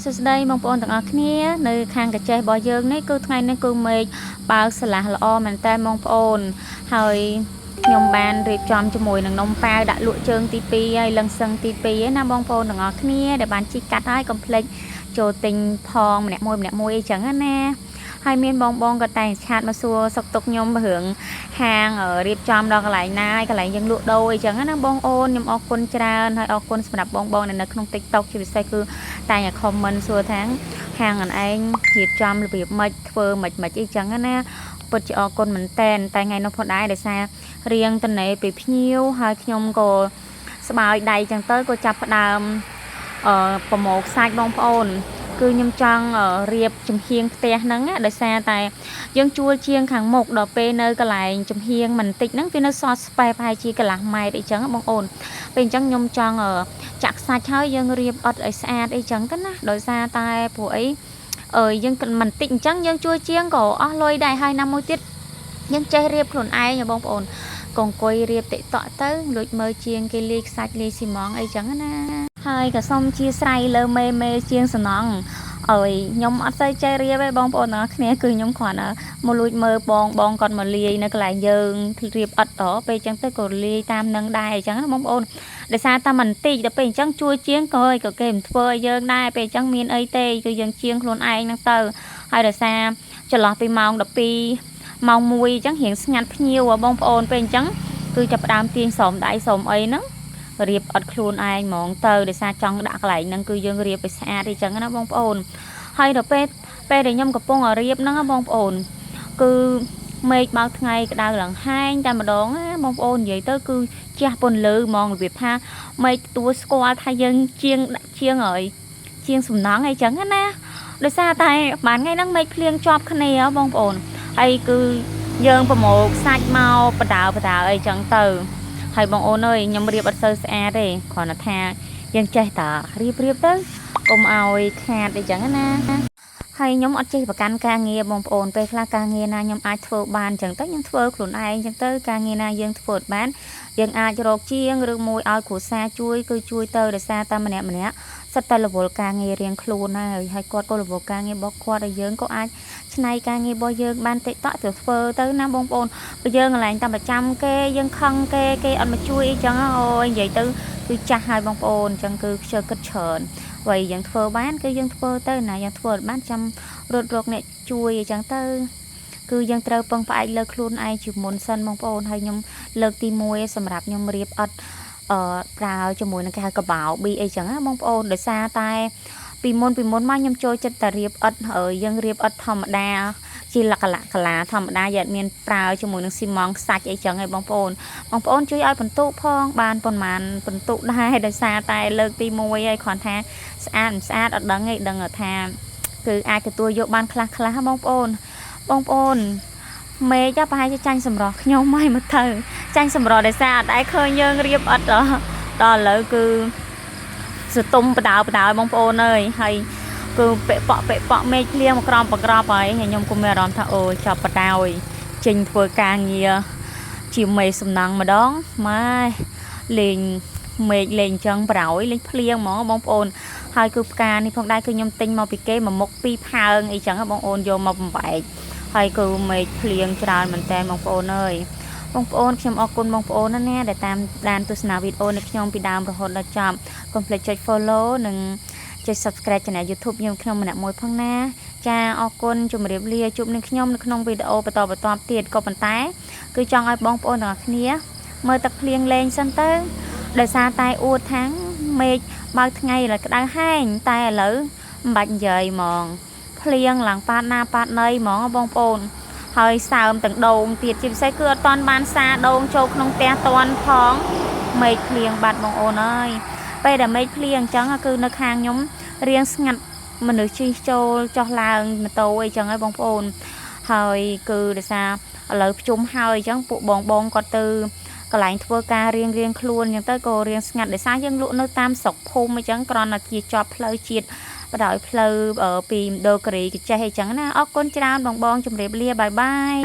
សួស្តីបងប្អូនទាំងអស់គ្នានៅខាងកាចេះរបស់យើងនេះគឺថ្ងៃនេះគឺមេឃបើកស្លាស់ល្អមែនតើបងប្អូនហើយខ្ញុំបានរៀបចំជាមួយនឹងនំប៉ាវដាក់លក់ជើងទី2ហើយលឹងសឹងទី2ឯណាបងប្អូនទាំងអស់គ្នាដែលបានជីកកាត់ហើយកុំភ្លេចចូលទិញផងម្នាក់មួយអីចឹងណាហើយមានបងក៏តែងឆាតមកសួរសុខទុក្ខខ្ញុំរឿងហាងរៀបចំដល់កន្លែងណាកន្លែងយើងលក់ដូរអីចឹងណាបងអូនខ្ញុំអរគុណច្រើនហើយអរគុណសម្រាប់បងនៅក្នុង TikTok ជាពិសេសគឺតែង comment សួរថាហាងអនឯងរៀបចំរបៀបម៉េចធ្វើម៉េចអីចឹងណាពិតជាអរគុណមែនតែថ្ងៃនោះផងដែរដោយសាររៀងតនេពីភ្ញៀវហើយខ្ញុំក៏ស្បើយដៃចឹងទៅក៏ចាប់ផ្ដើមប្រម៉ូកសាច់បងប្អូនគឺខ្ញុំចង់រៀបចំហៀងផ្ទះហ្នឹងដោយសារតែយើងជួលជាងខាងមុខដល់ពេលនៅកន្លែងចំហៀងមិនតិចហ្នឹងវានៅសល់ស្ប៉ែប្រហែលជាកន្លះម៉ែត្រអីចឹងបងប្អូនពេលអញ្ចឹងខ្ញុំចង់ចាក់សាច់ហើយយើងរៀបអត់ឲ្យស្អាតអីចឹងទៅណាដោយសារតែព្រោះអីយើងមិនតិចអញ្ចឹងយើងជួលជាងក៏អស់លុយដែរហើយណាមួយទៀតយើងចេះរៀបខ្លួនឯងបងប្អូនកអង្គុយរៀបតិកតក់ទៅលួចមើលជាងគេលាយខ្សាច់លាយស៊ីម៉ងអីចឹងណាហើយក៏សូមជាស្រ័យលើមេជាងសំណងអើយខ្ញុំអត់សូវចេះរៀបទេបងប្អូនទាំងអស់គ្នាគឺខ្ញុំគ្រាន់តែមកលួចមើលបងគាត់មកលាយនៅកន្លែងយើងរៀបអត់តពេលចឹងទៅក៏លាយតាមនឹងដែរអញ្ចឹងណាបងប្អូនដោយសារតែមិនតិចដល់ពេលអញ្ចឹងជួជាងក៏គេមិនធ្វើឲ្យយើងដែរពេលអញ្ចឹងមានអីទេគឺយើងជាងខ្លួនឯងហ្នឹងទៅហើយដោយសារចន្លោះពីម៉ោង12ម៉ោង1អញ្ចឹងរៀងស្ងាត់ភ្ញៀវបងប្អូនពេលអញ្ចឹងគឺចាប់ផ្ដើមទាញស្រោមដៃស្រោមអីហ្នឹងរៀបអត់ខ្លួនឯងហ្មងទៅដោយសារចង់ដាក់កន្លែងហ្នឹងគឺយើងរៀបឲ្យស្អាតអីចឹងណាបងប្អូនហើយដល់ពេលដែលខ្ញុំកំពុងរៀបហ្នឹងបងប្អូនគឺមេឃបើកថ្ងៃក្តៅឡើងហែងតែម្ដងណាបងប្អូននិយាយទៅគឺជះពន្លឺហ្មងរបៀបថាមេឃទទួលស្គាល់ថាយើងជាងសំណងអីចឹងណាដោយសារតែបានថ្ងៃហ្នឹងមេឃភ្លៀងជាប់គ្នាបងប្អូនហើយគឺយើងប្រមូលសាច់មកបដើអីចឹងទៅហើយបងអូនអើយខ្ញុំរៀបអត់សូវស្អាតទេគ្រាន់តែថាយើងចេះតែរៀបទៅកុំឲ្យខាតអីចឹងណាហើយខ្ញុំអត់ចេះប្រកាន់ការងារបងប្អូនពេលខ្លះការងារណាខ្ញុំអាចធ្វើបានចឹងទៅខ្ញុំធ្វើខ្លួនឯងចឹងទៅការងារណាយើងធ្វើបានយើងអាចរកជាងឬមួយឲ្យគ្រួសារជួយគឺជួយទៅដោយសារតែម្នាក់សិតតែរវល់ការងាររៀងខ្លួនហើយគាត់ក៏រវល់ការងាររបស់គាត់ហើយយើងក៏អាចឆ្នៃការងាររបស់យើងបានតិចតក់ទៅធ្វើទៅណាបងប្អូនបើយើងកន្លែងតែប្រចាំគេយើងខឹងគេអត់មកជួយអីចឹងអូយនិយាយទៅគឺចាស់ហើយបងប្អូនអញ្ចឹងគឺខ្ជិលគិតច្រើនអ្វីយើងធ្វើបានគឺយើងធ្វើទៅណាយើងធ្វើអត់បានចាំរត់រកអ្នកជួយអញ្ចឹងទៅគឺយើងត្រូវពឹងផ្អែកលើខ្លួនឯងជាមុនសិនបងប្អូនហើយខ្ញុំលើកទី1សម្រាប់ខ្ញុំរៀបអត់ប្រើជាមួយនឹងគេហៅកបោប៊ីអីចឹងណាបងប្អូនដោយសារតែពីមុនមកខ្ញុំចូលចិត្តតែរៀបអត់យើងរៀបអត់ធម្មតាជាលក្ខណៈកាឡាធម្មតាយើងអត់មានប្រើជាមួយនឹងស៊ីម៉ងខ្សាច់អីចឹងឯងបងប្អូនជួយឲ្យបន្ទុកផងបានប៉ុន្មានបន្ទុកដែរដោយសារតែលើកទី1ហើយគ្រាន់ថាស្អាតមិនស្អាតអត់ដឹងទេដឹងថាគឺអាចទទួលយកបានខ្លះបងប្អូនមេឃប្រហែលជាចាញ់សម្រស់ខ្ញុំហើយមកទៅចាញ់សម្រស់ដោយសារអត់ដែរឃើញយើងរៀបអត់ដល់ឥឡូវគឺសតុំបដៅបងប្អូនអើយហើយគឺពាក់ប៉ក់មេឃភ្លៀងមកក្រំប្រក្រប់ហើយខ្ញុំក៏មានអារម្មណ៍ថាអូចាប់បដៅចេញធ្វើការងារជាមេសំណង់ម្ដងម៉ែលេងមេឃលេងចឹងប្រោយលេងភ្លៀងហ្មងបងប្អូនហើយគឺផ្កានេះផងដែរគឺខ្ញុំទិញមកពីគេមួយមុខ2ផើងអីចឹងបងប្អូនយកមកបំបែកហើយគឺមេឃភ្លៀងច្រើនមែនតើបងប្អូនអើយបងប្អូនខ្ញុំអរគុណបងប្អូនណាដែលតាមដានទស្សនាវីដេអូនេះខ្ញុំពីដើមរហូតដល់ចប់កុំភ្លេចចុច follow និងចុច subscribe Channel YouTube ខ្ញុំក្នុងម្នាក់មួយផងណាចាអរគុណជម្រាបលាជួបនឹងខ្ញុំនៅក្នុងវីដេអូបន្តទៀតក៏ប៉ុន្តែគឺចង់ឲ្យបងប្អូនទាំងអស់គ្នាមើលទឹកភ្លៀងលេងសិនទៅដោយសារតែអួតថាងមេឃបើកថ្ងៃឥឡូវក្តៅហែងតែឥឡូវមិនបាច់និយាយហ្មងភ្លៀងឡើងប៉ាតណាប៉ាតណីហ្មងបងប្អូនហើយសើមទាំងដងទៀតជាពិសេសគឺអត់តាន់បានសាដងចូលក្នុងផ្ទះតាន់ផងមេឃភ្លៀងបាត់បងអូនអើយពេលដែលមេឃភ្លៀងអញ្ចឹងគឺនៅខាងខ្ញុំរៀងស្ងាត់មនុស្សជិះចូលចុះឡើងម៉ូតូអីចឹងហើយបងប្អូនហើយគឺដោយសារឥឡូវភ្ជុំហើយអញ្ចឹងពួកបងគាត់ទៅកន្លែងធ្វើការរៀងខ្លួនអញ្ចឹងទៅក៏រៀងស្ងាត់ដោយសារយើងលក់នៅតាមស្រុកភូមិអញ្ចឹងគ្រាន់តែជាជាប់ផ្លូវជាតិបដោយផ្លូវពីមណ្ឌលគិរីកចេះអីចឹងណាអរគុណច្រើនបងជម្រាបលាបាយ